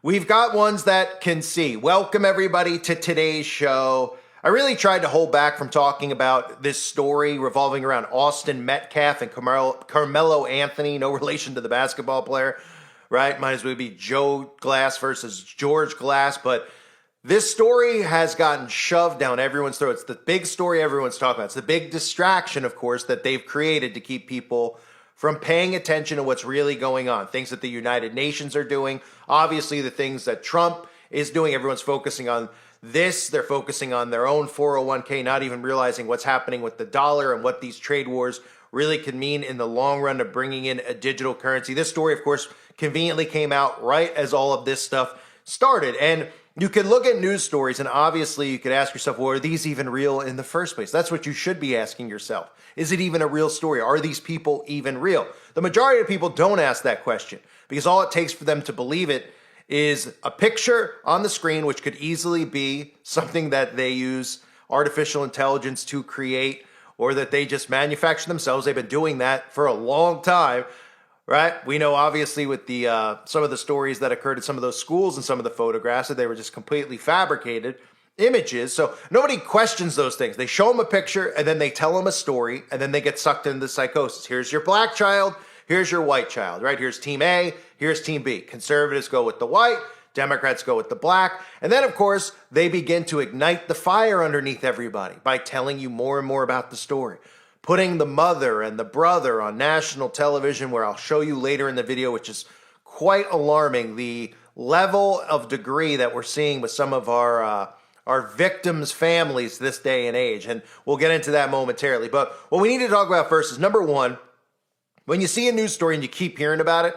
We've got ones that can see. Welcome, everybody, to today's show. I really tried to hold back from talking about this story revolving around Austin Metcalf and Carmelo Anthony, no relation to the basketball player, right? Might as well be Joe Glass versus George Glass. But this story has gotten shoved down everyone's throat. It's the big story everyone's talking about. It's the big distraction, of course, that they've created to keep people from paying attention to what's really going on. Things that the United Nations are doing, obviously the things that Trump is doing. Everyone's focusing on this. They're focusing on their own 401k, not even realizing what's happening with the dollar and what these trade wars really can mean in the long run of bringing in a digital currency. This story, of course, conveniently came out right as all of this stuff started. And you could look at news stories and obviously you could ask yourself, well, are these even real in the first place? That's what you should be asking yourself. Is it even a real story? Are these people even real? The majority of people don't ask that question because all it takes for them to believe it is a picture on the screen, which could easily be something that they use artificial intelligence to create or that they just manufacture themselves. They've been doing that for a long time. Right? We know obviously with the some of the stories that occurred at some of those schools and some of the photographs that they were just completely fabricated images. So nobody questions those things. They show them a picture and then they tell them a story and then they get sucked into psychosis. Here's your black child. Here's your white child, right? Here's team A. Here's team B. Conservatives go with the white. Democrats go with the black. And then, of course, they begin to ignite the fire underneath everybody by telling you more and more about the story. Putting the mother and the brother on national television, where I'll show you later in the video, which is quite alarming, the level of degree that we're seeing with some of our victims' families this day and age. And we'll get into that momentarily. But what we need to talk about first is, number one, when you see a news story and you keep hearing about it,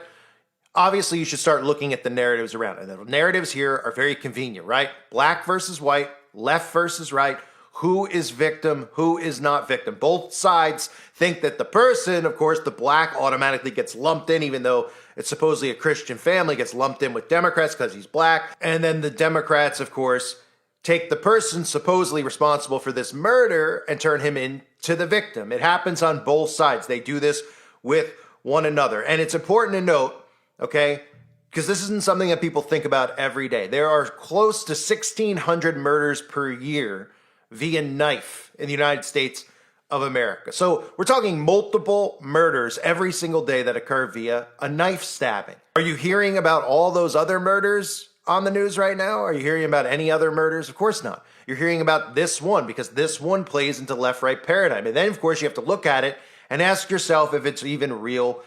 obviously you should start looking at the narratives around it. And the narratives here are very convenient, right? Black versus white, left versus right. Who is victim? Who is not victim? Both sides think that the person, of course, the black automatically gets lumped in, even though it's supposedly a Christian family, gets lumped in with Democrats because he's black. And then the Democrats, of course, take the person supposedly responsible for this murder and turn him into the victim. It happens on both sides. They do this with one another. And it's important to note, okay, because this isn't something that people think about every day. There are close to 1,600 murders per year via knife in the United States of America. So we're talking multiple murders every single day that occur via a knife stabbing. Are you hearing about all those other murders on the news right now? Are you hearing about any other murders? Of course not. You're hearing about this one because this one plays into left-right paradigm. And then, of course, you have to look at it and ask yourself if it's even real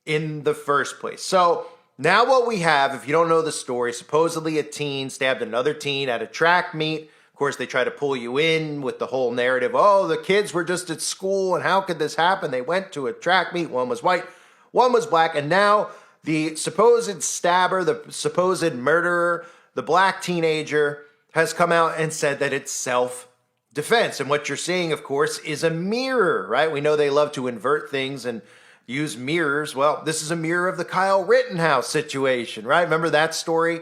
in the first place. So now what we have, if you don't know the story, supposedly a teen stabbed another teen at a track meet. Of course, they try to pull you in with the whole narrative. Oh, the kids were just at school, and how could this happen? They went to a track meet. One was white, one was black, and now the supposed stabber, the supposed murderer, the black teenager, has come out and said that it's self-defense. And what you're seeing, of course, is a mirror, right? We know they love to invert things and use mirrors. Well, this is a mirror of the Kyle Rittenhouse situation, right? Remember that story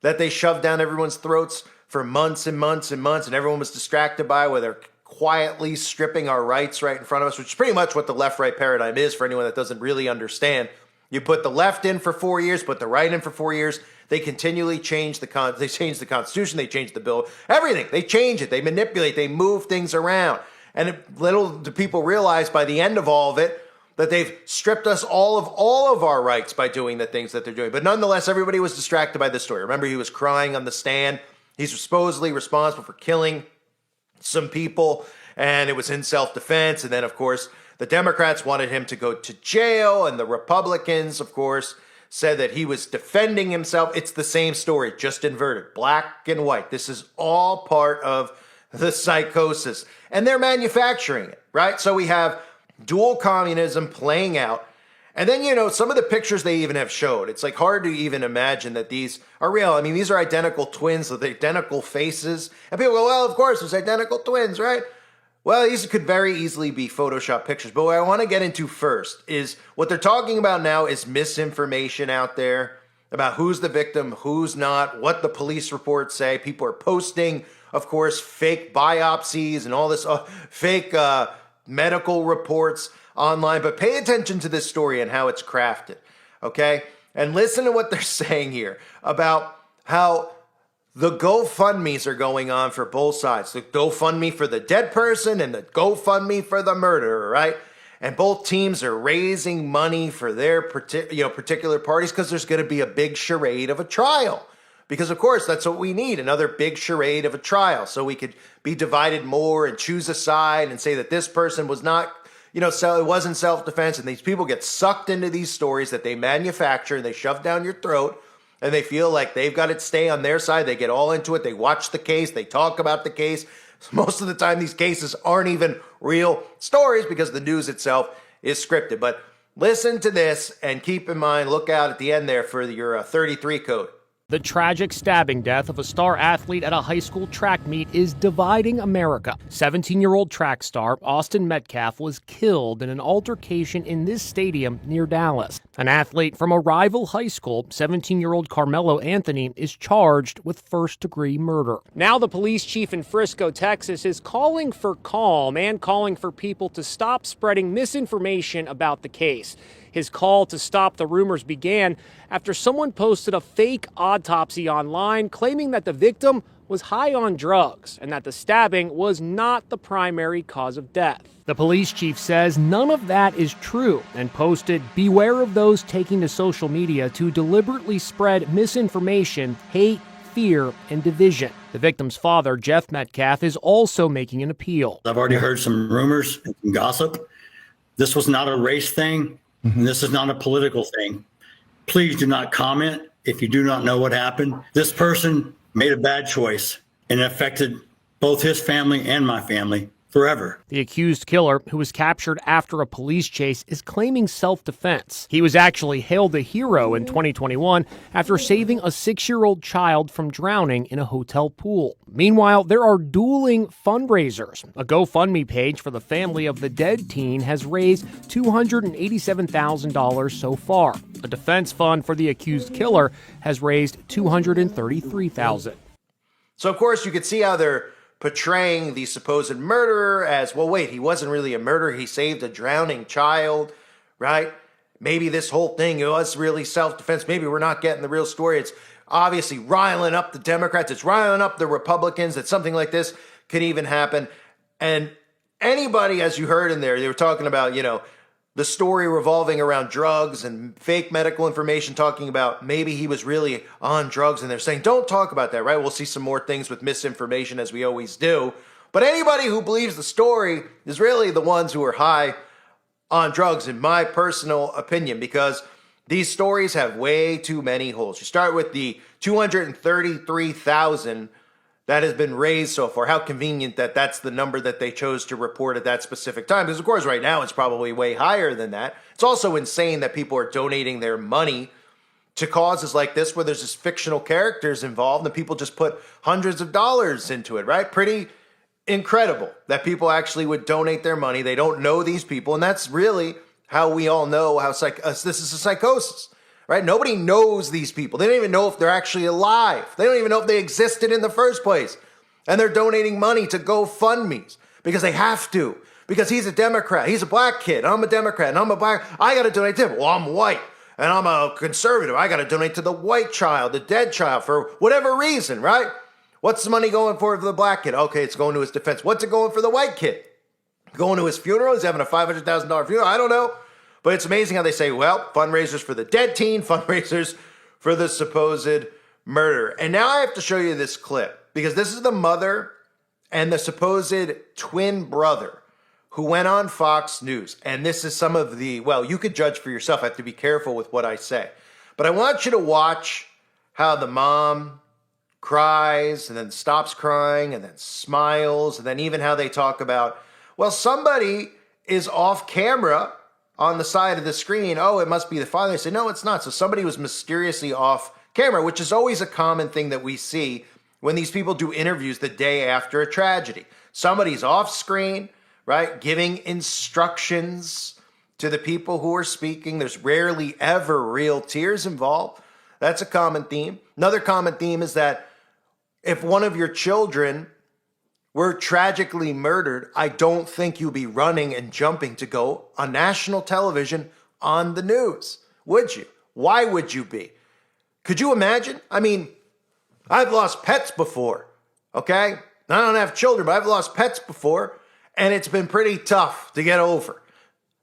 that they shoved down everyone's throats for months and months and months, and everyone was distracted by, where they're quietly stripping our rights right in front of us, which is pretty much what the left-right paradigm is for anyone that doesn't really understand. You put the left in for 4 years, put the right in for 4 years. They continually change they change the Constitution, they change the bill, everything. They change it, they manipulate, they move things around. And little do people realize by the end of all of it that they've stripped us all of our rights by doing the things that they're doing. But nonetheless, everybody was distracted by this story. Remember, he was crying on the stand. He's supposedly responsible for killing some people, and it was in self-defense. And then, of course, the Democrats wanted him to go to jail, and the Republicans, of course, said that he was defending himself. It's the same story, just inverted, black and white. This is all part of the psychosis, and they're manufacturing it, right? So we have dual communism playing out. And then, you know, some of the pictures they even have showed, it's like hard to even imagine that these are real. I mean, these are identical twins with identical faces. And people go, well, of course, it's identical twins, right? Well, these could very easily be Photoshop pictures. But what I want to get into first is what they're talking about now is misinformation out there about who's the victim, who's not, what the police reports say. People are posting, of course, fake biopsies and all this fake medical reports online. But pay attention to this story and how it's crafted, okay? And listen to what they're saying here about how the GoFundMes are going on for both sides. The GoFundMe for the dead person and the GoFundMe for the murderer, right? And both teams are raising money for their particular parties because there's going to be a big charade of a trial. Because, of course, that's what we need, another big charade of a trial. So we could be divided more and choose a side and say that this person was not, so it wasn't self-defense. And these people get sucked into these stories that they manufacture and they shove down your throat. And they feel like they've got to stay on their side. They get all into it. They watch the case. They talk about the case. Most of the time, these cases aren't even real stories because the news itself is scripted. But listen to this and keep in mind, look out at the end there for your 33 code. The tragic stabbing death of a star athlete at a high school track meet is dividing America. 17-year-old track star Austin Metcalf was killed in an altercation in this stadium near Dallas. An athlete from a rival high school, 17-year-old Carmelo Anthony, is charged with first-degree murder. Now the police chief in Frisco, Texas, is calling for calm and calling for people to stop spreading misinformation about the case. His call to stop the rumors began after someone posted a fake autopsy online claiming that the victim was high on drugs and that the stabbing was not the primary cause of death. The police chief says none of that is true and posted, "Beware of those taking to social media to deliberately spread misinformation, hate, fear, and division." The victim's father, Jeff Metcalf, is also making an appeal. I've already heard some rumors and some gossip. This was not a race thing. And this is not a political thing. Please do not comment if you do not know what happened. This person made a bad choice and it affected both his family and my family forever. The accused killer, who was captured after a police chase, is claiming self-defense. He was actually hailed a hero in 2021 after saving a 6-year-old child from drowning in a hotel pool. Meanwhile, there are dueling fundraisers. A GoFundMe page for the family of the dead teen has raised $287,000 so far. A defense fund for the accused killer has raised $233,000. So, of course, you could see how they're portraying the supposed murderer as, well, wait, he wasn't really a murderer. He saved a drowning child, right? Maybe this whole thing was really self-defense. Maybe we're not getting the real story. It's obviously riling up the Democrats. It's riling up the Republicans that something like this could even happen. And anybody, as you heard in there, they were talking about, the story revolving around drugs and fake medical information, talking about maybe he was really on drugs. And they're saying, don't talk about that, right? We'll see some more things with misinformation as we always do. But anybody who believes the story is really the ones who are high on drugs, in my personal opinion, because these stories have way too many holes. You start with the $233,000 that has been raised so far. How convenient that that's the number that they chose to report at that specific time. Because, of course, right now it's probably way higher than that. It's also insane that people are donating their money to causes like this where there's just fictional characters involved and people just put hundreds of dollars into it, right? Pretty incredible that people actually would donate their money. They don't know these people. And that's really how we all know how this is a psychosis. Right? Nobody knows these people. They don't even know if they're actually alive. They don't even know if they existed in the first place. And they're donating money to GoFundMes because they have to. Because he's a Democrat. He's a black kid. I'm a Democrat. And I'm a black. I got to donate to him. Well, I'm white. And I'm a conservative. I got to donate to the white child, the dead child, for whatever reason, right? What's the money going for the black kid? Okay, it's going to his defense. What's it going for the white kid? Going to his funeral? He's having a $500,000 funeral? I don't know. But it's amazing how they say, well, fundraisers for the dead teen, fundraisers for the supposed murder. And now I have to show you this clip because this is the mother and the supposed twin brother who went on Fox News. And this is some of the, well, you could judge for yourself. I have to be careful with what I say. But I want you to watch how the mom cries and then stops crying and then smiles. And then even how they talk about, well, somebody is off camera on the side of the screen. Oh, it must be the father. They say, no, it's not. So somebody was mysteriously off camera, which is always a common thing that we see when these people do interviews the day after a tragedy. Somebody's off screen, right, giving instructions to the people who are speaking. There's rarely ever real tears involved. That's a common theme. Another common theme is that if one of your children were tragically murdered, I don't think you'd be running and jumping to go on national television on the news, would you? Why would you be? Could you imagine? I mean, I've lost pets before, okay? I don't have children, but I've lost pets before, and it's been pretty tough to get over,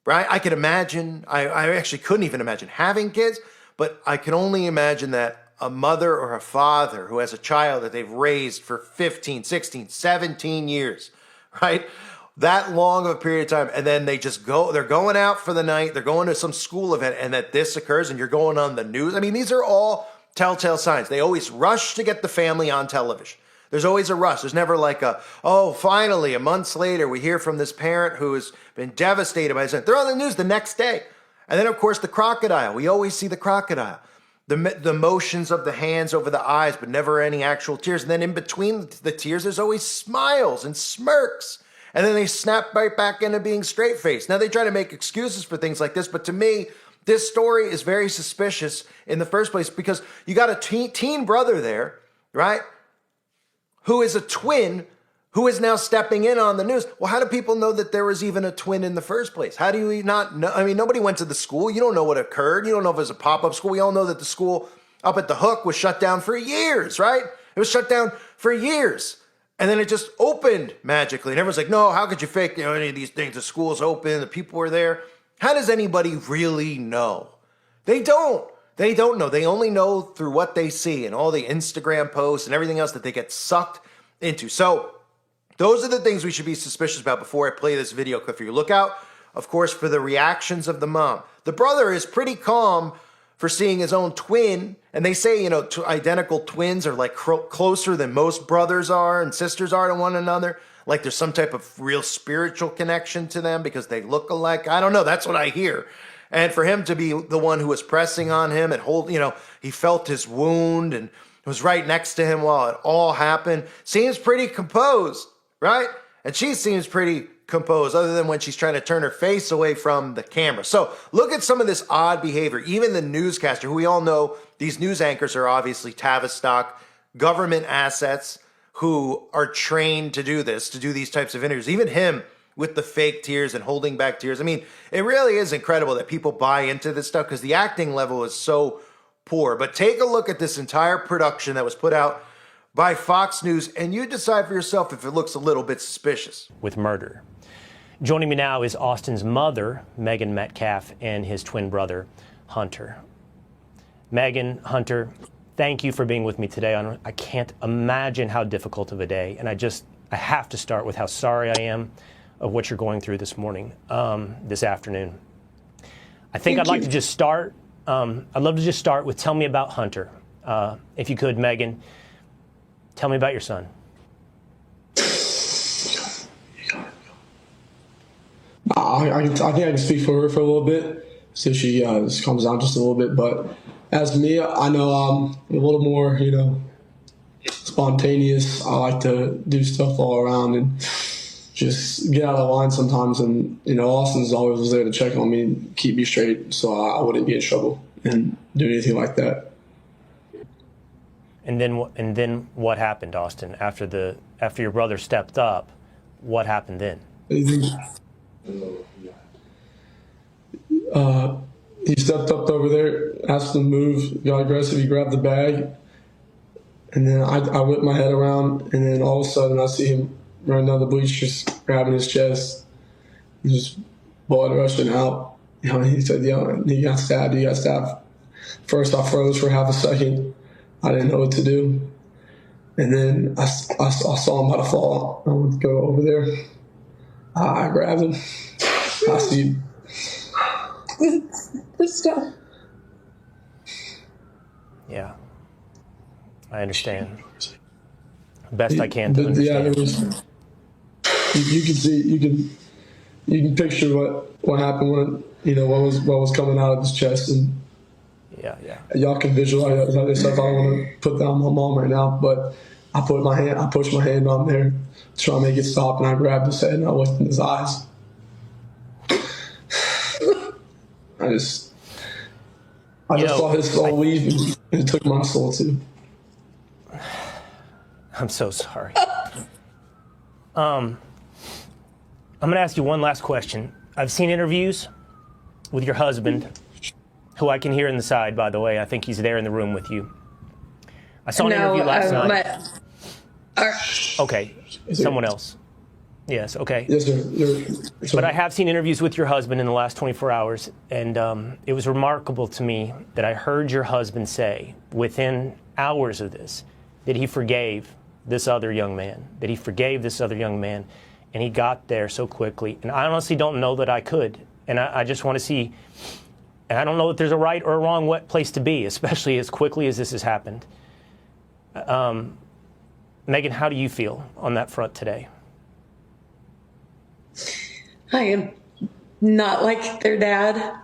right? I could imagine, I actually couldn't even imagine having kids, but I can only imagine that a mother or a father who has a child that they've raised for 15, 16, 17 years, right? That long of a period of time, and then they just go, they're going out for the night, they're going to some school event, and that this occurs, and you're going on the news. I mean, these are all telltale signs. They always rush to get the family on television. There's always a rush. There's never like oh, finally, a month later, we hear from this parent who has been devastated by this. They're on the news the next day. And then, of course, the crocodile. We always see the crocodile. The motions of the hands over the eyes, but never any actual tears. And then in between the tears, there's always smiles and smirks. And then they snap right back into being straight-faced. Now, they try to make excuses for things like this, but to me, this story is very suspicious in the first place because you got a teen brother there, right, who is a twin who is now stepping in on the news. Well, how do people know that there was even a twin in the first place? How do you not know? I mean, nobody went to the school. You don't know what occurred. You don't know if it was a pop-up school. We all know that the school up at the Hook was shut down for years, right? It was shut down for years. And then it just opened magically. And everyone's like, no, how could you fake any of these things? The school's open, the people were there. How does anybody really know? They don't. They don't know. They only know through what they see and all the Instagram posts and everything else that they get sucked into. So those are the things we should be suspicious about before I play this video clip for you. Look out, of course, for the reactions of the mom. The brother is pretty calm for seeing his own twin. And they say, identical twins are like closer than most brothers are and sisters are to one another. Like there's some type of real spiritual connection to them because they look alike. I don't know. That's what I hear. And for him to be the one who was pressing on him and he felt his wound and was right next to him while it all happened, seems pretty composed, right? And she seems pretty composed other than when she's trying to turn her face away from the camera. So look at some of this odd behavior. Even the newscaster, who we all know, these news anchors are obviously Tavistock government assets who are trained to do this, to do these types of interviews. Even him with the fake tears and holding back tears. I mean, it really is incredible that people buy into this stuff because the acting level is so poor. But take a look at this entire production that was put out by Fox News, and you decide for yourself if it looks a little bit suspicious. With murder. Joining me now is Austin's mother, Megan Metcalf, and his twin brother, Hunter. Megan, Hunter, thank you for being with me today. I can't imagine how difficult of a day, and I have to start with how sorry I am of what you're going through this morning, this afternoon. I think I'd like to just start, I'd love to just start with tell me about Hunter. If you could, Megan, tell me about your son. I think I can speak for her for a little bit, so she just calms down just a little bit. But as for me, I know I'm a little more, spontaneous. I like to do stuff all around and just get out of line sometimes. And, Austin's always was there to check on me and keep me straight so I wouldn't get in trouble and do anything like that. And then what happened, Austin? After your brother stepped up, what happened then? He stepped up over there, asked him to move, got aggressive, he grabbed the bag, and then I whipped my head around, and then all of a sudden I see him running down the bleachers, grabbing his chest, just blood rushing out. He said, he got stabbed, First I froze for half a second. I didn't know what to do. And then I saw him about to fall. I went to go over there. I grabbed him. I see. Stop. Yeah, I understand. Best I can to understand. Yeah, there was. You can see. You can picture what happened when what was coming out of his chest, and yeah. Y'all can visualize all this stuff. I don't want to put that on my mom right now, but I pushed my hand on there, trying to make it stop, and I grabbed his head and I looked in his eyes. I just saw his soul leave, and it took my soul too. I'm so sorry. I'm going to ask you one last question. I've seen interviews with your husband who I can hear in the side, by the way. I think he's there in the room with you. I saw an interview last night. Okay, someone else. Yes, okay. Yes, sir. But I have seen interviews with your husband in the last 24 hours, and it was remarkable to me that I heard your husband say, within hours of this, that he forgave this other young man, and he got there so quickly. And I honestly don't know that I could, and I just want to see, and I don't know if there's a right or a wrong place to be, especially as quickly as this has happened. Megan, how do you feel on that front today? I am not like their dad.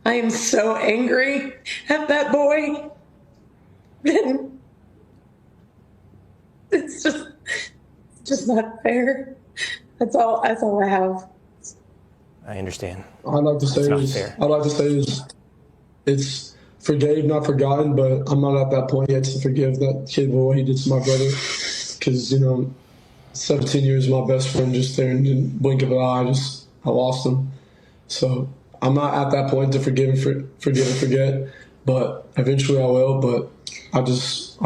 I am so angry at that boy. And it's just not fair. That's all I have. I understand. I'd like to say this. It's forgave, not forgotten, but I'm not at that point yet to forgive that kid for what he did to my brother. Because, 17 years, my best friend, just there in the blink of an eye, I lost him. So I'm not at that point to forgive and forget, but eventually I will. But I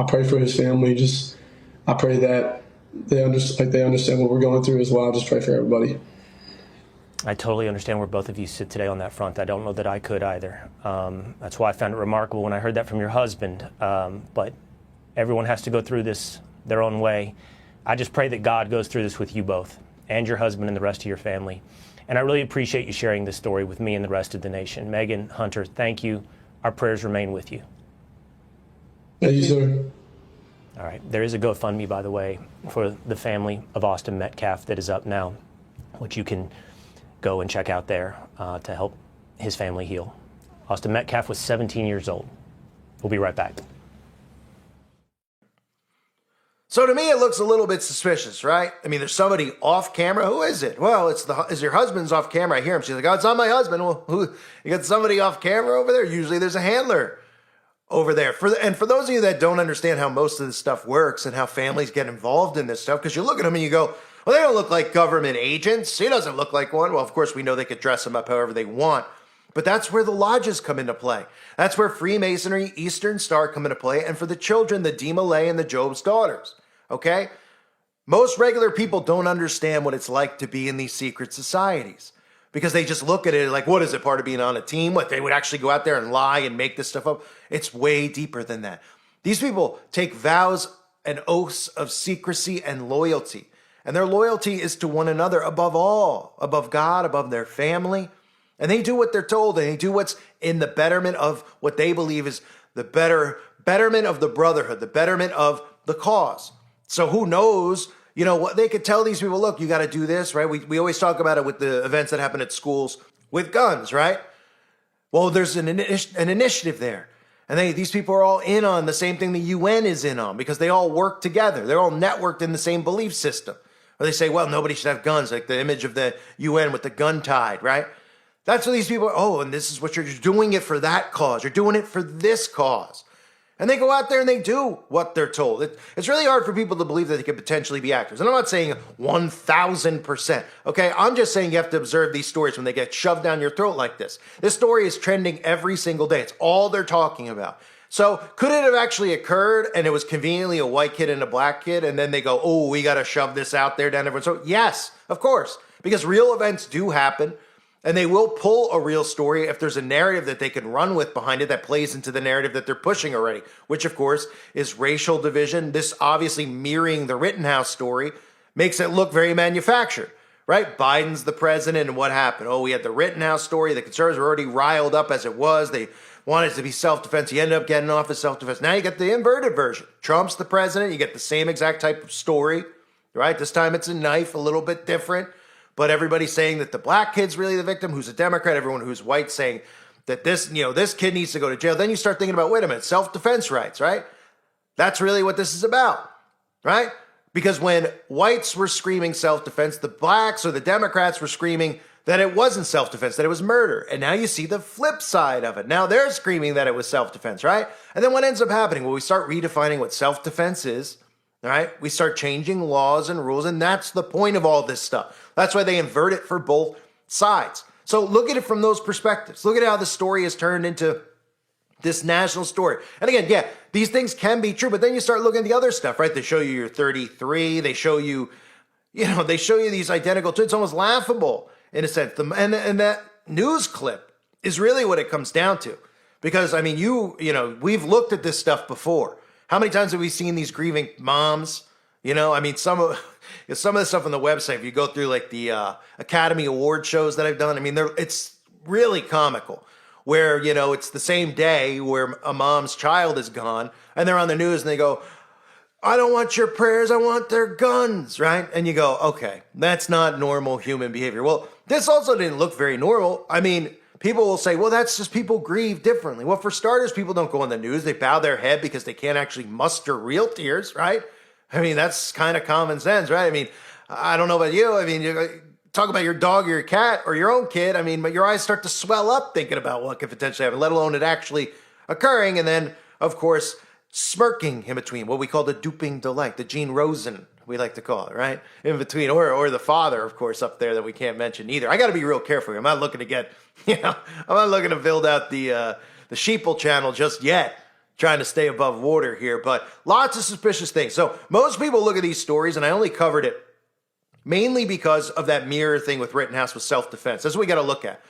pray for his family. I pray that they understand what we're going through as well. I just pray for everybody. I totally understand where both of you sit today on that front. I don't know that I could either. That's why I found it remarkable when I heard that from your husband. But everyone has to go through this their own way. I just pray that God goes through this with you both and your husband and the rest of your family. And I really appreciate you sharing this story with me and the rest of the nation. Megan, Hunter, thank you. Our prayers remain with you. Thank you, sir. All right. There is a GoFundMe, by the way, for the family of Austin Metcalf that is up now, which you can go and check out there to help his family heal. Austin Metcalf was 17 years old. We'll be right back. So to me, it looks a little bit suspicious, right? I mean, there's somebody off camera. Who is it? Well, it's your husband's off camera. I hear him. She's like, oh, it's not my husband. Well, you got somebody off camera over there? Usually there's a handler over there. For those of you that don't understand how most of this stuff works and how families get involved in this stuff, because you look at them and you go, well, they don't look like government agents. He doesn't look like one. Well, of course, we know they could dress him up however they want. But that's where the lodges come into play. That's where Freemasonry, Eastern Star come into play. And for the children, the Dee Malay and the Job's daughters. Okay? Most regular people don't understand what it's like to be in these secret societies because they just look at it like, what is it, part of being on a team? What, they would actually go out there and lie and make this stuff up? It's way deeper than that. These people take vows and oaths of secrecy and loyalty. And their loyalty is to one another above all, above God, above their family. And they do what they're told, and they do what's in the betterment of what they believe is the betterment of the brotherhood, the betterment of the cause. So who knows, what they could tell these people, look, you got to do this, right? We always talk about it with the events that happen at schools with guns, right? Well, there's an initiative there. And these people are all in on the same thing the UN is in on because they all work together. They're all networked in the same belief system. Or they say, well, nobody should have guns, like the image of the UN with the gun tied, right? That's what these people are, oh, and this is what you're doing it for that cause. You're doing it for this cause. And they go out there and they do what they're told. It's really hard for people to believe that they could potentially be actors. And I'm not saying 1,000%, okay? I'm just saying you have to observe these stories when they get shoved down your throat like this. This story is trending every single day. It's all they're talking about. So could it have actually occurred and it was conveniently a white kid and a black kid and then they go, oh, we got to shove this out there down everyone's throat? Yes, of course, because real events do happen. And they will pull a real story if there's a narrative that they can run with behind it that plays into the narrative that they're pushing already, which, of course, is racial division. This obviously mirroring the Rittenhouse story makes it look very manufactured, right? Biden's the president and what happened? Oh, we had the Rittenhouse story. The conservatives were already riled up as it was. They wanted it to be self-defense. He ended up getting off as self-defense. Now you get the inverted version. Trump's the president. You get the same exact type of story, right? This time it's a knife, a little bit different. But everybody's saying that the black kid's really the victim, who's a Democrat. Everyone who's white saying that this kid needs to go to jail. Then you start thinking about, wait a minute, self-defense rights, right? That's really what this is about, right? Because when whites were screaming self-defense, the blacks or the Democrats were screaming that it wasn't self-defense, that it was murder. And now you see the flip side of it. Now they're screaming that it was self-defense, right? And then what ends up happening? Well, we start redefining what self-defense is. All right, we start changing laws and rules, and that's the point of all this stuff. That's why they invert it for both sides. So look at it from those perspectives. Look at how the story has turned into this national story. And again, yeah, these things can be true, but then you start looking at the other stuff, right? They show you you're 33. They show you, they show you these identical twins. It's almost laughable in a sense. And that news clip is really what it comes down to. Because, I mean, we've looked at this stuff before. How many times have we seen these grieving moms? I mean, some of the stuff on the website, if you go through like the Academy Award shows that I've done, I mean, it's really comical. Where, it's the same day where a mom's child is gone and they're on the news and they go, I don't want your prayers, I want their guns, right? And you go, okay, that's not normal human behavior. Well, this also didn't look very normal. I mean, people will say, well, that's just people grieve differently. Well, for starters, people don't go on the news. They bow their head because they can't actually muster real tears, right? I mean, that's kind of common sense, right? I mean, I don't know about you. I mean, talk about your dog or your cat or your own kid. I mean, but your eyes start to swell up thinking about what could potentially happen, let alone it actually occurring. And then, of course, smirking in between, what we call the duping delight, the Gene Rosen, we like to call it, right? In between, or the father, of course, up there that we can't mention either. I got to be real careful here. I'm not looking to get, I'm not looking to build out the sheeple channel just yet. Trying to stay above water here, but lots of suspicious things. So most people look at these stories, and I only covered it mainly because of that mirror thing with Rittenhouse with self-defense. That's what we got to look at.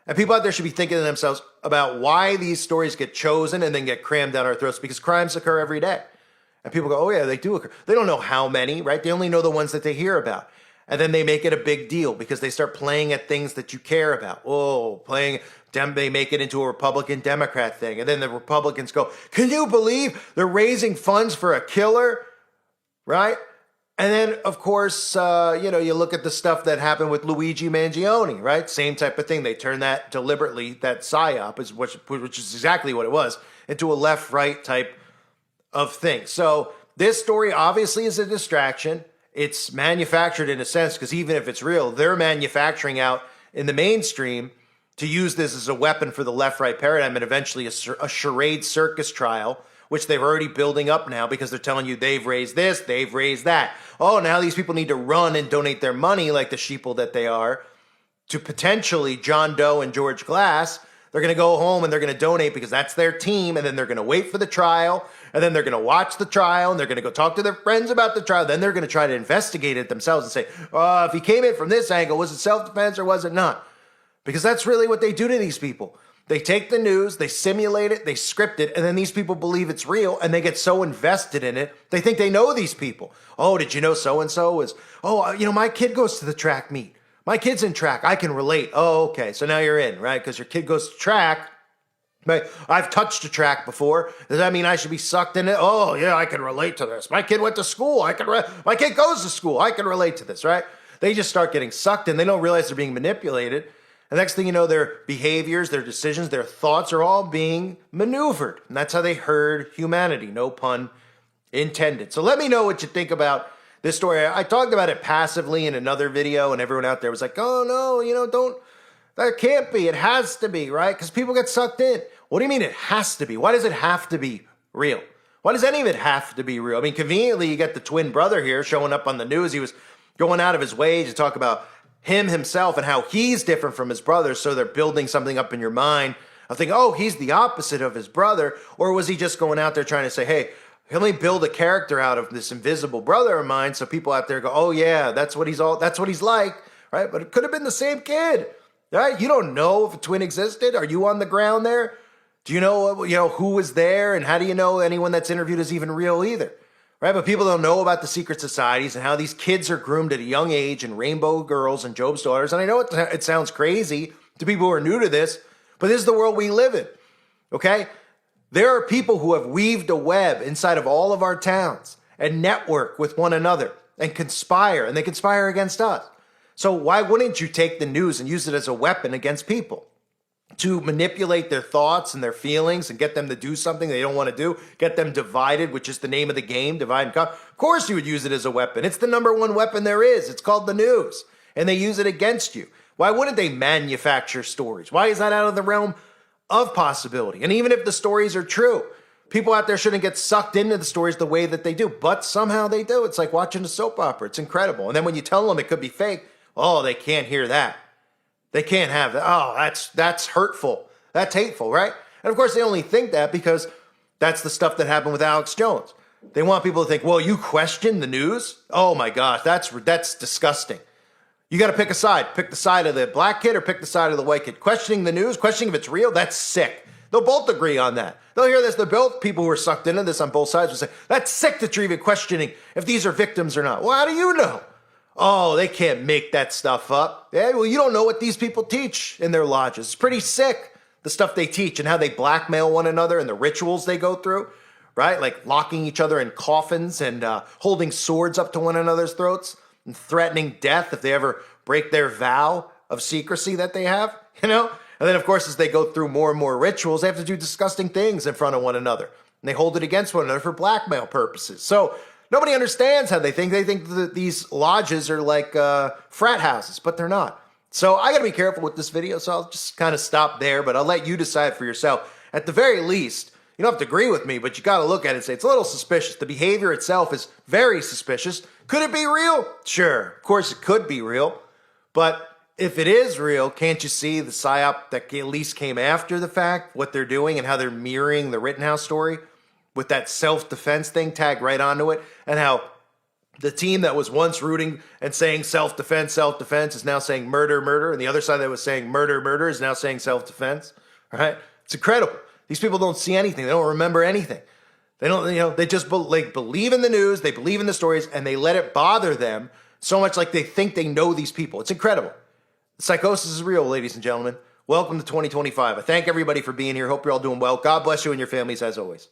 And people out there should be thinking to themselves about why these stories get chosen and then get crammed down our throats, because crimes occur every day. And people go, oh yeah, they do occur. They don't know how many, right? They only know the ones that they hear about. And then they make it a big deal because they start playing at things that you care about. Oh, they make it into a Republican-Democrat thing. And then the Republicans go, can you believe they're raising funds for a killer, right? And then, of course, you look at the stuff that happened with Luigi Mangione, right? Same type of thing. They turn that deliberately, that psyop, which is exactly what it was, into a left-right type of thing. So this story obviously is a distraction. It's manufactured in a sense, because even if it's real, they're manufacturing out in the mainstream to use this as a weapon for the left-right paradigm and eventually a charade circus trial, which they're already building up now because they're telling you they've raised this, they've raised that. Oh, now these people need to run and donate their money like the sheeple that they are to potentially John Doe and George Glass. They're going to go home and they're going to donate because that's their team, and then they're going to wait for the trial, and then they're going to watch the trial, and they're going to go talk to their friends about the trial. Then they're going to try to investigate it themselves and say, if he came in from this angle, was it self-defense or was it not? Because that's really what they do to these people. They take the news, they simulate it, they script it, and then these people believe it's real, and they get so invested in it, they think they know these people. Oh, did you know so-and-so was, my kid goes to the track meet. My kid's in track. I can relate. Oh, okay. So now you're in, right? Because your kid goes to track. But I've touched a track before. Does that mean I should be sucked in it? Oh, yeah, I can relate to this. My kid went to school. My kid goes to school. I can relate to this, right? They just start getting sucked in. They don't realize they're being manipulated. The next thing you know, their behaviors, their decisions, their thoughts are all being maneuvered. And that's how they herd humanity. No pun intended. So let me know what you think about this story. I talked about it passively in another video, and everyone out there was like, oh, no, don't. That can't be. It has to be, right? Because people get sucked in. What do you mean it has to be? Why does it have to be real? Why does any of it have to be real? I mean, conveniently, you get the twin brother here showing up on the news. He was going out of his way to talk about himself and how he's different from his brother. So they're building something up in your mind. I think, oh, he's the opposite of his brother. Or was he just going out there trying to say, hey, let me build a character out of this invisible brother of mine, so people out there go, oh yeah, that's what he's like, right? But it could have been the same kid, right? You don't know if a twin existed. Are you on the ground there? Do you know who was there, and how do you know anyone that's interviewed is even real either, right? But people don't know about the secret societies and how these kids are groomed at a young age, and Rainbow Girls and Job's Daughters. And I know it sounds crazy to people who are new to this, but this is the world we live in, okay? There are people who have weaved a web inside of all of our towns and network with one another and conspire, and they conspire against us. So why wouldn't you take the news and use it as a weapon against people to manipulate their thoughts and their feelings and get them to do something they don't want to do, get them divided, which is the name of the game, divide and conquer? Of course you would use it as a weapon. It's the number one weapon there is. It's called the news, and they use it against you. Why wouldn't they manufacture stories? Why is that out of the realm of possibility? And even if the stories are true, people out there shouldn't get sucked into the stories the way that they do, but somehow they do. It's like watching a soap opera. It's incredible. And then when you tell them it could be fake, oh, they can't hear that. They can't have that. Oh, that's hurtful. That's hateful, right? And of course, they only think that because that's the stuff that happened with Alex Jones. They want people to think, well, you question the news? Oh my gosh, that's disgusting. You got to pick a side. Pick the side of the black kid or pick the side of the white kid. Questioning the news, questioning if it's real, that's sick. They'll both agree on that. They'll hear this. They're both people who are sucked into this on both sides will say, that's sick that you're even questioning if these are victims or not. Well, how do you know? Oh, they can't make that stuff up. Yeah, well, you don't know what these people teach in their lodges. It's pretty sick, the stuff they teach and how they blackmail one another and the rituals they go through, right? Like locking each other in coffins and holding swords up to one another's throats and threatening death if they ever break their vow of secrecy that they have, you know? And then, of course, as they go through more and more rituals, they have to do disgusting things in front of one another. And they hold it against one another for blackmail purposes. So nobody understands how they think. They think that these lodges are like frat houses, but they're not. So I got to be careful with this video, so I'll just kind of stop there, but I'll let you decide for yourself. At the very least, you don't have to agree with me, but you got to look at it and say, it's a little suspicious. The behavior itself is very suspicious. Could it be real? Sure, of course it could be real. But if it is real, can't you see the psyop that at least came after the fact, what they're doing and how they're mirroring the Rittenhouse story with that self-defense thing tagged right onto it, and how the team that was once rooting and saying self-defense is now saying murder, murder, and the other side that was saying murder, murder is now saying self-defense, right? It's incredible. These people don't see anything. They don't remember anything. They don't, they just believe in the news, they believe in the stories, and they let it bother them so much like they think they know these people. It's incredible. The psychosis is real, ladies and gentlemen. Welcome to 2025. I thank everybody for being here. Hope you're all doing well. God bless you and your families as always.